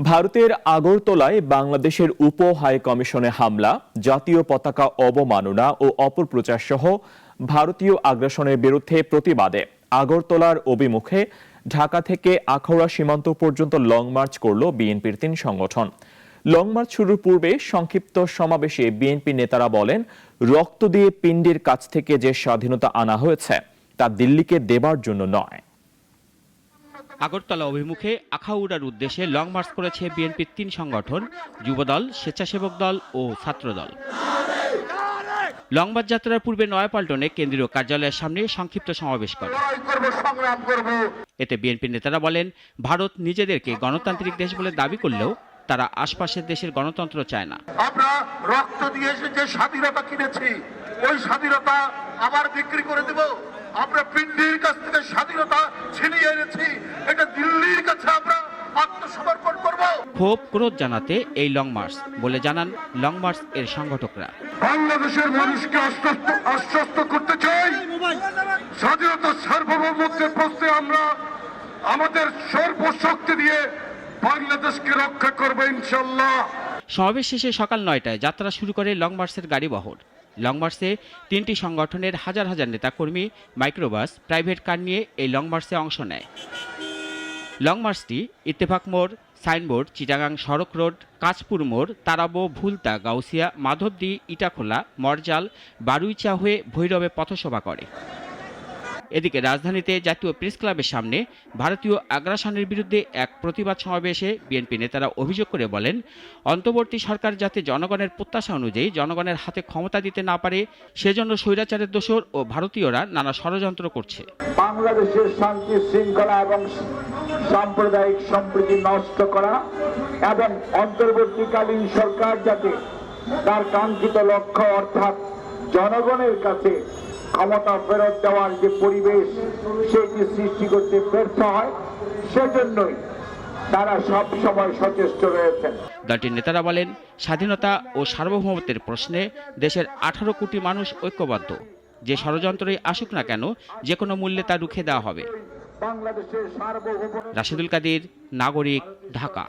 ভারতের আগরতলায় বাংলাদেশের উপ হাই কমিশনে হামলা, জাতীয় পতাকা অবমাননা ও অপপ্রচার সহ ভারতীয় আগ্রাসনের বিরুদ্ধে প্রতিবাদে আগরতলার অভিমুখে ঢাকা থেকে আখাউড়া সীমান্ত পর্যন্ত লং মার্চ করল বিএনপির ৩ সংগঠন। লং মার্চ শুরুর পূর্বে সংক্ষিপ্ত সমাবেশে বিএনপি নেতারা বলেন, রক্ত দিয়ে পিণ্ডির কাছ থেকে যে স্বাধীনতা আনা হয়েছে তা দিল্লিকে দেবার জন্য নয়। আগরতলা অভিমুখে আখাউড়ার উদ্দেশ্যে লং মার্চ করেছে বিএনপির ৩ সংগঠন, যুবদল, স্বেচ্ছাসেবক দল ও ছাত্রদল। লং মার্চ যাত্রার পূর্বে নয়াপল্টনে কেন্দ্রীয় কার্যালয়ের সামনে সংক্ষিপ্ত সমাবেশ করে। এতে বিএনপি নেতারা বলেন, ভারত নিজেদেরকে গণতান্ত্রিক দেশ বলে দাবি করলেও তারা আশপাশের দেশের গণতন্ত্র চায় না। আমরা রক্ত দিয়ে যে স্বাধীনতা কিনেছি, ওই স্বাধীনতা আবার বিক্রি করে দেব। আমরা পিণ্ডির কাছ থেকে স্বাধীনতা ছিনিয়ে এনেছি, এটা দিল্লির কাছে আমরা আত্মসমর্পণ করব। ক্ষোভ ক্রোধ জানাতে এই লং মার্চ বলে জানান লং মার্চ এর সংগঠকরা। বাংলাদেশের মানুষকে আশ্বস্ত করতে চাই, স্বাধীনতা সার্বভৌমত্বের প্রশ্নে আমরা আমাদের সর্বশক্তি দিয়ে বাংলাদেশকে রক্ষা করব ইনশাআল্লাহ। সমাবেশ শেষে সকাল ৯টায় যাত্রা শুরু করে লং মার্চের গাড়িবহর। লং মার্চে ৩টি সংগঠনের হাজার হাজার নেতাকর্মী মাইক্রোবাস, প্রাইভেট কার নিয়ে এই লং মার্চে অংশ নেয়। লং মার্চটি ইত্তেফাক মোড়, সাইনবোর্ড, চিটাগাং সড়ক রোড, কাঁচপুর মোড়, তারাবো, ভুলতা, গাউসিয়া, মাধবদী, ইটাখোলা, মরজাল, বারুইচা হয়ে ভৈরবে পথসভা করে। এদিকে রাজধানীতে জাতীয় প্রেস ক্লাবের সামনে ভারতীয় আগ্রাসনের বিরুদ্ধে এক প্রতিবাদ সমাবেশে বিএনপি নেতারা অভিযোগ করে বলেন, অন্তর্বর্তী সরকার যাতে জনগণের প্রত্যাশা অনুযায়ী জনগণের হাতে ক্ষমতা দিতে না পারে, সেজন্য স্বৈরাচারের দোসর ও ভারতীয়রা নানা ষড়যন্ত্র করছে। বাংলাদেশের শান্তি শৃঙ্খলা এবং সাম্প্রদায়িক সম্প্রীতি নষ্ট করা এবং অন্তর্বর্তীকালীন সরকার যাতে তার কাঙ্ক্ষিত লক্ষ্য অর্থাৎ জনগণের কাছে ক্ষমতা ফেরত দেওয়ার যে পরিবেশ সেটি সৃষ্টি করতে ব্যর্থ হয়, সেজন্যই তারা সব সময় সচেষ্ট রয়েছেন। দলটির নেতারা বলেন, স্বাধীনতা ও সার্বভৌমত্বের প্রশ্নে দেশের 18 কোটি মানুষ ঐক্যবদ্ধ। যে ষড়যন্ত্রই আসুক না কেন, যে কোনো মূল্যে তা রুখে দেওয়া হবে। রাশেদুল কাদির, নাগরিক, ঢাকা।